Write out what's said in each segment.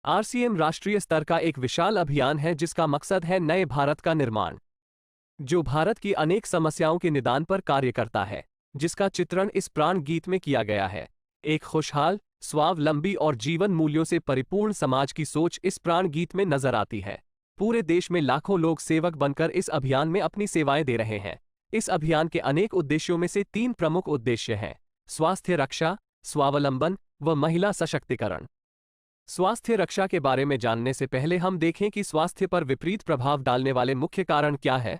RCM राष्ट्रीय स्तर का एक विशाल अभियान है जिसका मकसद है नए भारत का निर्माण, जो भारत की अनेक समस्याओं के निदान पर कार्य करता है, जिसका चित्रण इस प्राण गीत में किया गया है। एक खुशहाल, स्वावलंबी और जीवन मूल्यों से परिपूर्ण समाज की सोच इस प्राण गीत में नजर आती है। पूरे देश में लाखों लोग सेवक बनकर इस अभियान में अपनी सेवाएं दे रहे हैं। इस अभियान के अनेक उद्देश्यों में से 3 प्रमुख उद्देश्य हैं: स्वास्थ्य रक्षा, स्वावलंबन व महिला सशक्तिकरण। स्वास्थ्य रक्षा के बारे में जानने से पहले हम देखें कि स्वास्थ्य पर विपरीत प्रभाव डालने वाले मुख्य कारण क्या है।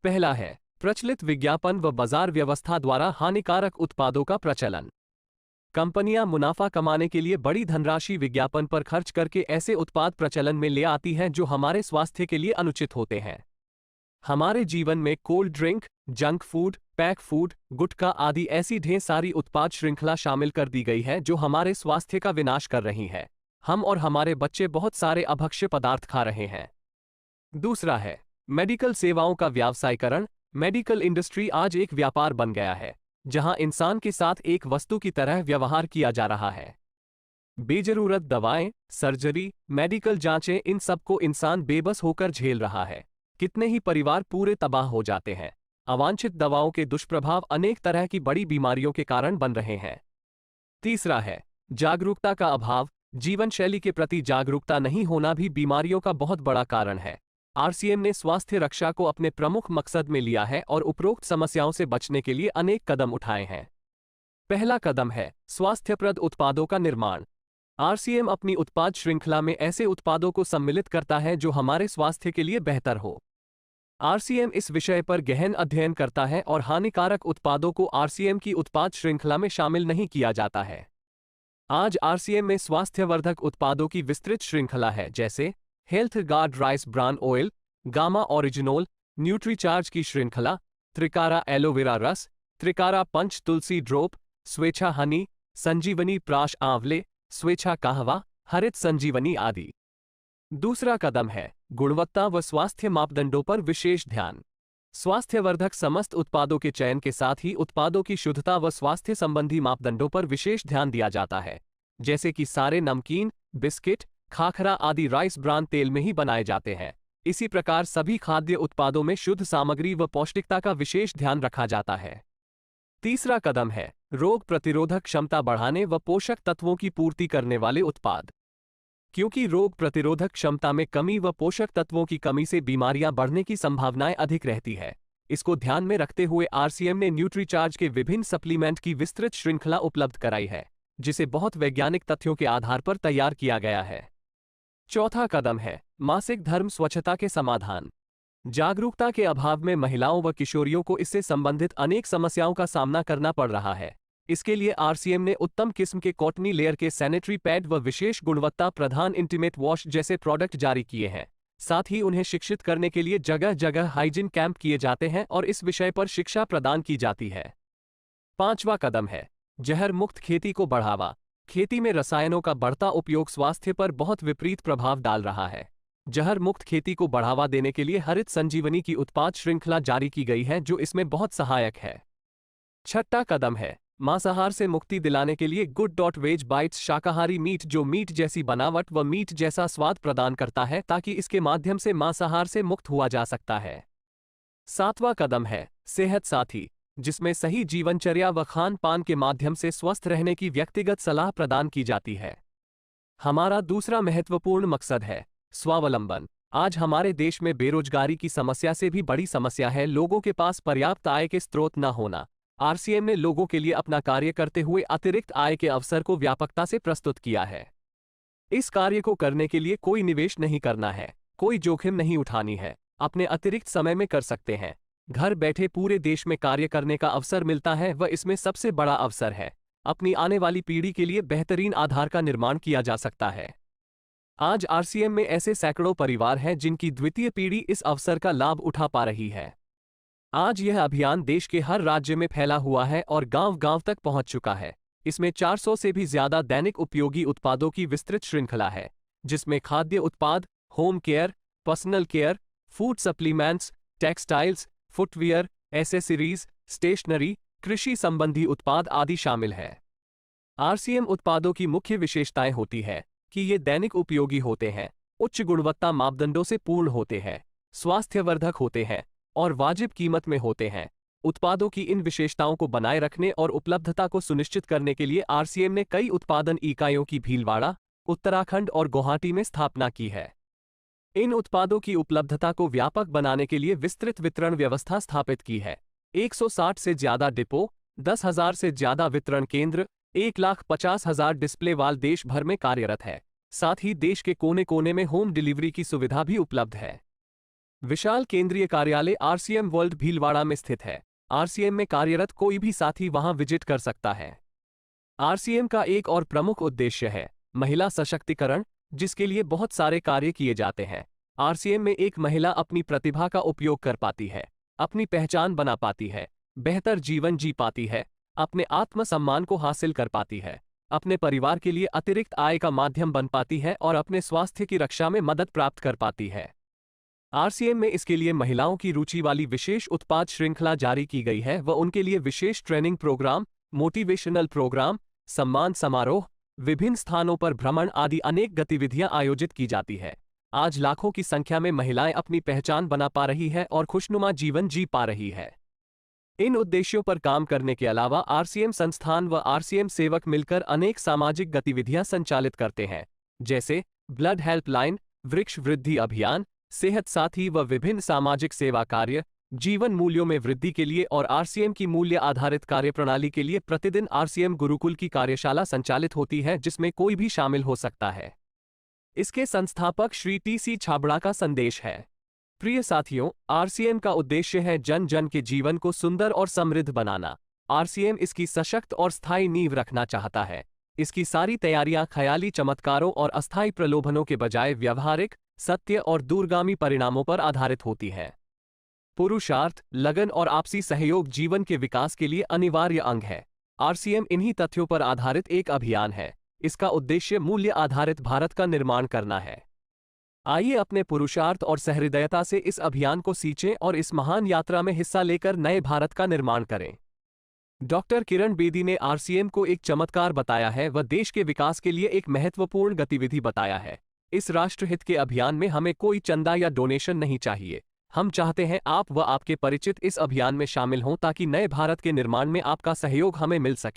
पहला है प्रचलित विज्ञापन व बाजार व्यवस्था द्वारा हानिकारक उत्पादों का प्रचलन। कंपनियां मुनाफा कमाने के लिए बड़ी धनराशि विज्ञापन पर खर्च करके ऐसे उत्पाद प्रचलन में ले आती हैं जो हमारे स्वास्थ्य के लिए अनुचित होते हैं। हमारे जीवन में cold drink, junk food, pack food, गुटखा आदि ऐसी ढेर सारी उत्पाद श्रृंखला शामिल कर दी गई है जो हमारे स्वास्थ्य का विनाश कर रही है। हम और हमारे बच्चे बहुत सारे अभक्ष्य पदार्थ खा रहे हैं। दूसरा है मेडिकल सेवाओं का व्यावसायीकरण। मेडिकल इंडस्ट्री आज एक व्यापार बन गया है, जहां इंसान के साथ एक वस्तु की तरह व्यवहार किया जा रहा है। बेजरूरत दवाएं, सर्जरी, मेडिकल जांचें, इन सबको इंसान बेबस होकर झेल रहा है। कितने ही परिवार पूरे तबाह हो जाते हैं। अवांछित दवाओं के दुष्प्रभाव अनेक तरह की बड़ी बीमारियों के कारण बन रहे हैं। तीसरा है जागरूकता का अभाव। जीवन शैली के प्रति जागरूकता नहीं होना भी बीमारियों का बहुत बड़ा कारण है। आरसीएम ने स्वास्थ्य रक्षा को अपने प्रमुख मकसद में लिया है और उपरोक्त समस्याओं से बचने के लिए अनेक कदम उठाए हैं। पहला कदम है स्वास्थ्यप्रद उत्पादों का निर्माण। आरसीएम अपनी उत्पाद श्रृंखला में ऐसे उत्पादों को सम्मिलित करता है जो हमारे स्वास्थ्य के लिए बेहतर हो। आरसीएम इस विषय पर गहन अध्ययन करता है और हानिकारक उत्पादों को आरसीएम की उत्पाद श्रृंखला में शामिल नहीं किया जाता है। आज आरसीएम में स्वास्थ्यवर्धक उत्पादों की विस्तृत श्रृंखला है, जैसे Health Guard rice bran oil, gamma oryzanol, Nutricharge की श्रृंखला, त्रिकारा एलोवेरा रस, त्रिकारा पंच तुलसी ड्रॉप, स्वेच्छा हनी, संजीवनी प्राश आंवले, स्वेच्छा कहवा, हरित संजीवनी आदि। दूसरा कदम है गुणवत्ता व स्वास्थ्य मापदंडों पर विशेष ध्यान। स्वास्थ्यवर्धक समस्त उत्पादों के चयन के साथ ही उत्पादों की शुद्धता व स्वास्थ्य संबंधी मापदंडों पर विशेष ध्यान दिया जाता है, जैसे कि सारे नमकीन, बिस्किट, खाखरा आदि राइस ब्रान तेल में ही बनाए जाते हैं। इसी प्रकार सभी खाद्य उत्पादों में शुद्ध सामग्री व पौष्टिकता का विशेष ध्यान रखा जाता है। तीसरा कदम है रोग प्रतिरोधक क्षमता बढ़ाने व पोषक तत्वों की पूर्ति करने वाले उत्पाद। क्योंकि रोग प्रतिरोधक क्षमता में कमी व पोषक तत्वों की कमी से बीमारियां बढ़ने की संभावनाएं अधिक रहती है, इसको ध्यान में रखते हुए आरसीएम ने न्यूट्रीचार्ज के विभिन्न सप्लीमेंट की विस्तृत श्रृंखला उपलब्ध कराई है, जिसे बहुत वैज्ञानिक तथ्यों के आधार पर तैयार किया गया है। चौथा कदम है मासिक धर्म स्वच्छता के समाधान। जागरूकता के अभाव में महिलाओं व किशोरियों को इससे संबंधित अनेक समस्याओं का सामना करना पड़ रहा है। इसके लिए आरसीएम ने उत्तम किस्म के कॉटनी लेयर के सैनिटरी पैड व विशेष गुणवत्ता प्रधान इंटीमेट वॉश जैसे प्रोडक्ट जारी किए हैं। साथ ही उन्हें शिक्षित करने के लिए जगह जगह हाइजीन कैंप किए जाते हैं और इस विषय पर शिक्षा प्रदान की जाती है। पांचवा कदम है जहर मुक्त खेती को बढ़ावा। खेती में रसायनों का बढ़ता उपयोग स्वास्थ्य पर बहुत विपरीत प्रभाव डाल रहा है। जहर मुक्त खेती को बढ़ावा देने के लिए हरित संजीवनी की उत्पाद श्रृंखला जारी की गई है, जो इसमें बहुत सहायक है। छठा कदम है मांसाहार से मुक्ति दिलाने के लिए गुड.वेज बाइट्स शाकाहारी मीट, जो मीट जैसी बनावट व मीट जैसा स्वाद प्रदान करता है, ताकि इसके माध्यम से मांसाहार से मुक्त हुआ जा सकता है। सातवां कदम है सेहत साथी, जिसमें सही जीवनचर्या व खान पान के माध्यम से स्वस्थ रहने की व्यक्तिगत सलाह प्रदान की जाती है। हमारा दूसरा महत्वपूर्ण मकसद है स्वावलंबन। आज हमारे देश में बेरोजगारी की समस्या से भी बड़ी समस्या है लोगों के पास पर्याप्त आय के स्रोत न होना। आरसीएम ने लोगों के लिए अपना कार्य करते हुए अतिरिक्त आय के अवसर को व्यापकता से प्रस्तुत किया है। इस कार्य को करने के लिए कोई निवेश नहीं करना है, कोई जोखिम नहीं उठानी है, अपने अतिरिक्त समय में कर सकते हैं। घर बैठे पूरे देश में कार्य करने का अवसर मिलता है व इसमें सबसे बड़ा अवसर है अपनी आने वाली पीढ़ी के लिए बेहतरीन आधार का निर्माण किया जा सकता है। आज आरसीएम में ऐसे सैकड़ों परिवार हैं जिनकी द्वितीय पीढ़ी इस अवसर का लाभ उठा पा रही है। आज यह अभियान देश के हर राज्य में फैला हुआ है और गांव-गांव तक पहुंच चुका है। इसमें 400 से भी ज्यादा दैनिक उपयोगी उत्पादों की विस्तृत श्रृंखला है, जिसमें खाद्य उत्पाद, home care, personal care, food supplements, textiles, footwear, accessories, stationery, कृषि संबंधी उत्पाद आदि शामिल है। आरसीएम उत्पादों की मुख्य विशेषताएं होती है कि ये दैनिक उपयोगी होते हैं, उच्च गुणवत्ता मापदंडों से पूर्ण होते हैं, स्वास्थ्यवर्धक होते हैं और वाजिब कीमत में होते हैं। उत्पादों की इन विशेषताओं को बनाए रखने और उपलब्धता को सुनिश्चित करने के लिए आरसीएम ने कई उत्पादन इकाइयों की भीलवाड़ा, उत्तराखंड और गुवाहाटी में स्थापना की है। इन उत्पादों की उपलब्धता को व्यापक बनाने के लिए विस्तृत वितरण व्यवस्था स्थापित की है। 160 से ज्यादा डिपो, 10,000 से ज्यादा वितरण केंद्र, 1,50,000 डिस्प्ले वाल देश भर में कार्यरत है। साथ ही देश के कोने कोने में होम डिलीवरी की सुविधा भी उपलब्ध है। विशाल केंद्रीय कार्यालय आरसीएम वर्ल्ड भीलवाड़ा में स्थित है। आरसीएम में कार्यरत कोई भी साथी वहां विजिट कर सकता है। आरसीएम का एक और प्रमुख उद्देश्य है महिला सशक्तिकरण, जिसके लिए बहुत सारे कार्य किए जाते हैं। आरसीएम में एक महिला अपनी प्रतिभा का उपयोग कर पाती है, अपनी पहचान बना पाती है, बेहतर जीवन जी पाती है, अपने आत्मसम्मान को हासिल कर पाती है, अपने परिवार के लिए अतिरिक्त आय का माध्यम बन पाती है और अपने स्वास्थ्य की रक्षा में मदद प्राप्त कर पाती है। आरसीएम में इसके लिए महिलाओं की रुचि वाली विशेष उत्पाद श्रृंखला जारी की गई है व उनके लिए विशेष ट्रेनिंग प्रोग्राम, मोटिवेशनल प्रोग्राम, सम्मान समारोह, विभिन्न स्थानों पर भ्रमण आदि अनेक गतिविधियां आयोजित की जाती है। आज लाखों की संख्या में महिलाएं अपनी पहचान बना पा रही है और खुशनुमा जीवन जी पा रही है। इन उद्देश्यों पर काम करने के अलावा आरसीएम संस्थान व आरसीएम सेवक मिलकर अनेक सामाजिक गतिविधियां संचालित करते हैं, जैसे ब्लड हेल्पलाइन, वृक्ष वृद्धि अभियान, सेहत साथी व विभिन्न सामाजिक सेवा कार्य, जीवन मूल्यों में वृद्धि के लिए और आरसीएम की मूल्य आधारित कार्यप्रणाली के लिए प्रतिदिन आरसीएम गुरुकुल की कार्यशाला संचालित होती है, जिसमें कोई भी शामिल हो सकता है। इसके संस्थापक श्री टी.सी. छाबड़ा का संदेश है। प्रिय साथियों, आरसीएम का उद्देश्य है जन जन के जीवन को सुंदर और समृद्ध बनाना। आरसीएम इसकी सशक्त और स्थायी नींव रखना चाहता है। इसकी सारी तैयारियां ख्याली चमत्कारों और अस्थायी प्रलोभनों के बजाय व्यवहारिक, सत्य और दूरगामी परिणामों पर आधारित होती है। पुरुषार्थ, लगन और आपसी सहयोग जीवन के विकास के लिए अनिवार्य अंग है। आरसीएम इन्हीं तथ्यों पर आधारित एक अभियान है। इसका उद्देश्य मूल्य आधारित भारत का निर्माण करना है। आइए अपने पुरुषार्थ और सहृदयता से इस अभियान को सींचें और इस महान यात्रा में हिस्सा लेकर नए भारत का निर्माण करें। डॉक्टर किरण बेदी ने आरसीएम को एक चमत्कार बताया है व देश के विकास के लिए एक महत्वपूर्ण गतिविधि बताया है। इस राष्ट्रहित के अभियान में हमें कोई चंदा या डोनेशन नहीं चाहिए। हम चाहते हैं आप व आपके परिचित इस अभियान में शामिल हों ताकि नए भारत के निर्माण में आपका सहयोग हमें मिल सके।